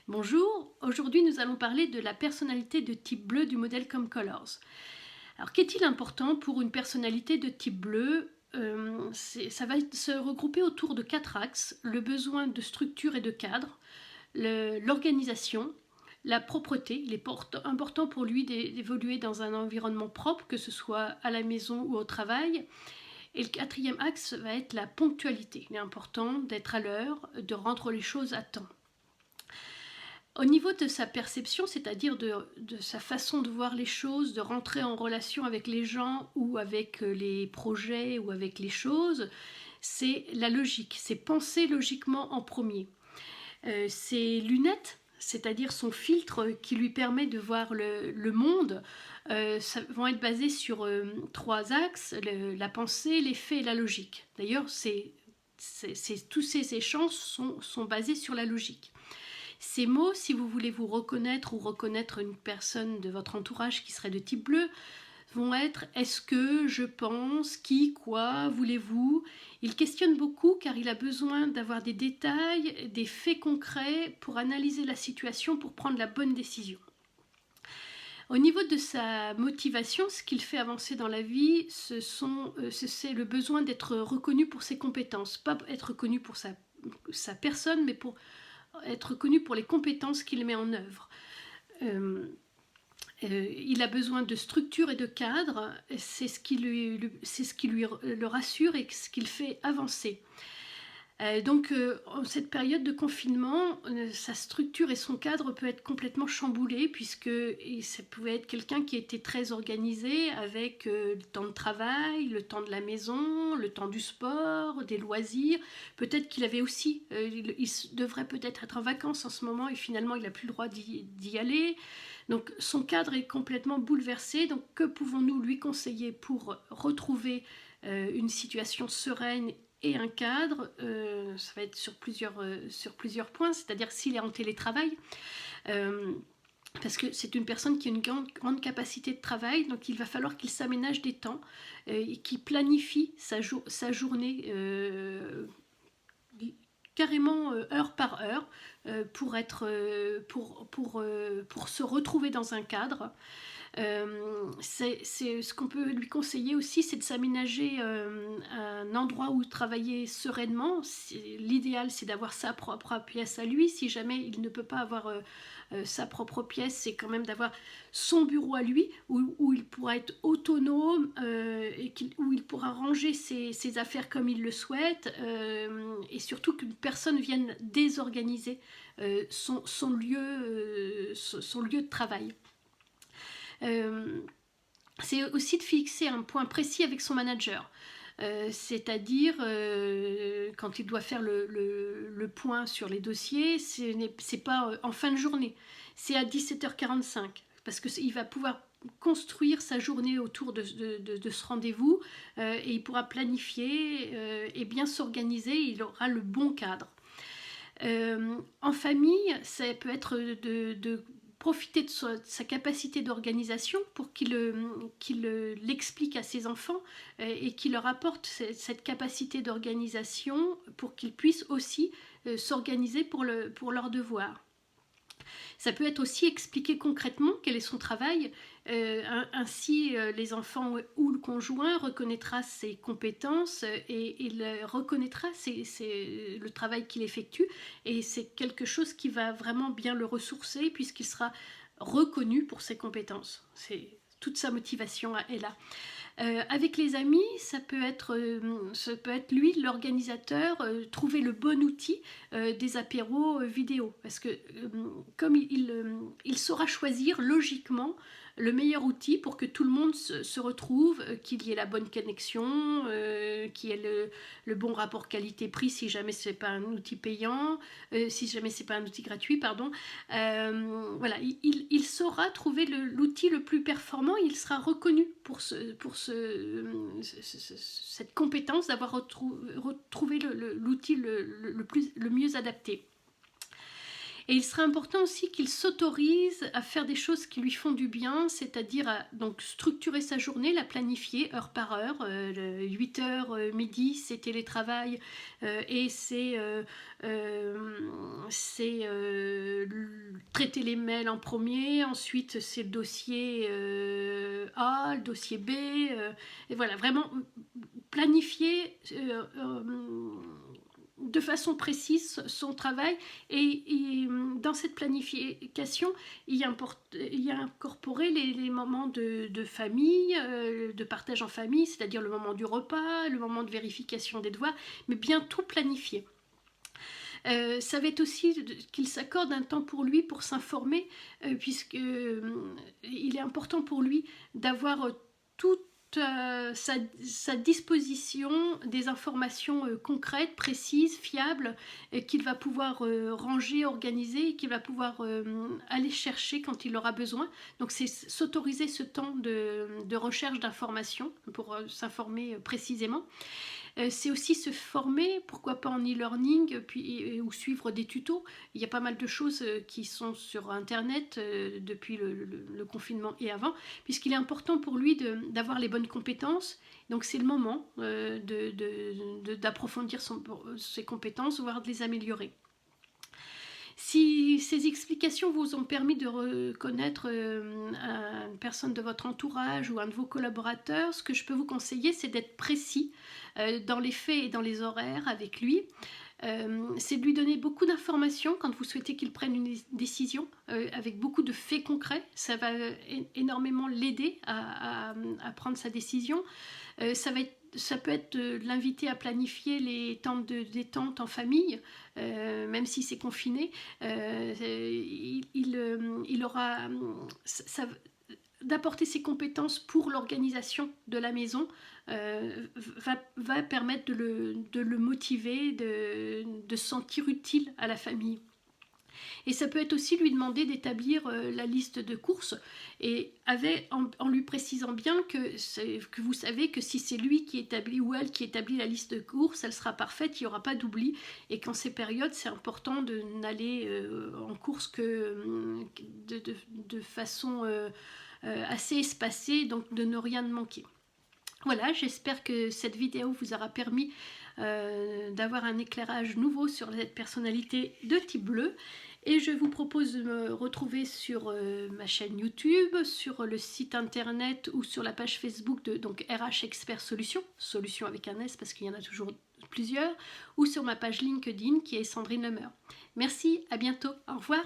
Bonjour, aujourd'hui nous allons parler de la personnalité de type bleu du modèle ComColors. Alors qu'est-il important pour une personnalité de type bleu? Ça va se regrouper autour de 4 axes: le besoin de structure et de cadre, l'organisation, la propreté. Il est important pour lui d'évoluer dans un environnement propre, que ce soit à la maison ou au travail. Et le quatrième axe va être la ponctualité. Il est important d'être à l'heure, de rendre les choses à temps. Au niveau de sa perception, c'est-à-dire de sa façon de voir les choses, de rentrer en relation avec les gens ou avec les projets ou avec les choses, c'est la logique, c'est penser logiquement en premier. Ses lunettes, c'est-à-dire son filtre qui lui permet de voir le monde, vont être basées sur 3 axes: la pensée, les faits et la logique. D'ailleurs, tous ces échanges sont basés sur la logique. Ces mots, si vous voulez vous reconnaître ou reconnaître une personne de votre entourage qui serait de type bleu, vont être: est-ce que, je pense, qui, quoi, voulez-vous. Il questionne beaucoup car il a besoin d'avoir des détails, des faits concrets pour analyser la situation, pour prendre la bonne décision. Au niveau de sa motivation, ce qu'il fait avancer dans la vie, c'est le besoin d'être reconnu pour ses compétences. Pas être reconnu pour sa personne, mais pour être reconnu pour les compétences qu'il met en œuvre. Il a besoin de structure et de cadre, c'est ce qui lui le rassure et ce qui le fait avancer. Donc en cette période de confinement, sa structure et son cadre peut être complètement chamboulé, puisque ça pouvait être quelqu'un qui était très organisé avec le temps de travail, le temps de la maison, le temps du sport, des loisirs. Peut-être qu'il avait aussi, il devrait peut-être être en vacances en ce moment et finalement il n'a plus le droit d'y aller. Donc son cadre est complètement bouleversé. Donc que pouvons-nous lui conseiller pour retrouver une situation sereine et un cadre? Ça va être sur plusieurs points, c'est-à-dire s'il est en télétravail, parce que c'est une personne qui a une grande capacité de travail, donc il va falloir qu'il s'aménage des temps et qu'il planifie sa journée carrément heure par heure pour se retrouver dans un cadre. C'est ce qu'on peut lui conseiller aussi, c'est de s'aménager un endroit où travailler sereinement. L'idéal, c'est d'avoir sa propre pièce à lui. Si jamais il ne peut pas avoir sa propre pièce, c'est quand même d'avoir son bureau à lui où il pourra être autonome où il pourra ranger ses affaires comme il le souhaite, et surtout qu'une personne vienne désorganiser son lieu de travail. C'est aussi de fixer un point précis avec son manager. C'est-à-dire quand il doit faire le point sur les dossiers, c'est pas en fin de journée, c'est à 17h45, parce qu'il va pouvoir construire sa journée autour de ce rendez-vous, et il pourra planifier et bien s'organiser, il aura le bon cadre. En famille, ça peut être de profiter de sa capacité d'organisation pour qu'il l'explique à ses enfants et qu'il leur apporte cette capacité d'organisation pour qu'ils puissent aussi s'organiser pour leurs devoirs. Ça peut être aussi expliquer concrètement quel est son travail, ainsi les enfants ou le conjoint reconnaîtra ses compétences et il reconnaîtra le travail qu'il effectue, et c'est quelque chose qui va vraiment bien le ressourcer puisqu'il sera reconnu pour ses compétences. Toute sa motivation est là. Avec les amis, ça peut être lui, l'organisateur, trouver le bon outil des apéros vidéo. Parce que comme il saura choisir logiquement le meilleur outil pour que tout le monde se retrouve, qu'il y ait la bonne connexion, qu'il y ait le bon rapport qualité-prix si jamais ce n'est pas un outil payant, si jamais ce n'est pas un outil gratuit, pardon. Voilà, il saura trouver l'outil le plus performant, il sera reconnu pour cette compétence d'avoir retrouvé l'outil le mieux adapté. Et il serait important aussi qu'il s'autorise à faire des choses qui lui font du bien, c'est-à-dire à donc structurer sa journée, la planifier heure par heure. 8 heures midi, c'est télétravail et traiter les mails en premier, ensuite c'est le dossier A, le dossier B, et voilà, vraiment planifier de façon précise son travail et dans cette planification il y a incorporé les moments de famille, de partage en famille, c'est-à-dire le moment du repas, le moment de vérification des devoirs, mais bien tout planifier. Ça va être aussi qu'il s'accorde un temps pour lui pour s'informer, puisque il est important pour lui d'avoir toute sa disposition des informations concrètes, précises, fiables, qu'il va pouvoir ranger, organiser, et qu'il va pouvoir aller chercher quand il aura besoin. Donc c'est s'autoriser ce temps de recherche d'informations pour s'informer précisément. C'est aussi se former, pourquoi pas en e-learning, ou suivre des tutos. Il y a pas mal de choses qui sont sur Internet depuis le confinement et avant, puisqu'il est important pour lui d'avoir les bonnes compétences. Donc c'est le moment d'approfondir ses compétences, voire de les améliorer. Si ces explications vous ont permis de reconnaître une personne de votre entourage ou un de vos collaborateurs, ce que je peux vous conseiller, c'est d'être précis dans les faits et dans les horaires avec lui. C'est de lui donner beaucoup d'informations quand vous souhaitez qu'il prenne une décision avec beaucoup de faits concrets. Ça va énormément l'aider à prendre sa décision. Ça peut être de l'inviter à planifier les temps de détente en famille, même si c'est confiné. Il aura d'apporter ses compétences pour l'organisation de la maison va permettre de le motiver, de se sentir utile à la famille. Et ça peut être aussi lui demander d'établir la liste de courses, et en lui précisant bien que vous savez que si c'est lui qui établit ou elle qui établit la liste de courses, elle sera parfaite, il n'y aura pas d'oubli, et qu'en ces périodes c'est important de n'aller en course que de façon assez espacée, donc de ne rien manquer. Voilà, j'espère que cette vidéo vous aura permis d'avoir un éclairage nouveau sur cette personnalité de type bleu. Et je vous propose de me retrouver sur ma chaîne YouTube, sur le site internet ou sur la page Facebook de donc RH Expert Solutions, solution avec un S parce qu'il y en a toujours plusieurs, ou sur ma page LinkedIn qui est Sandrine Lemeur. Merci, à bientôt, au revoir.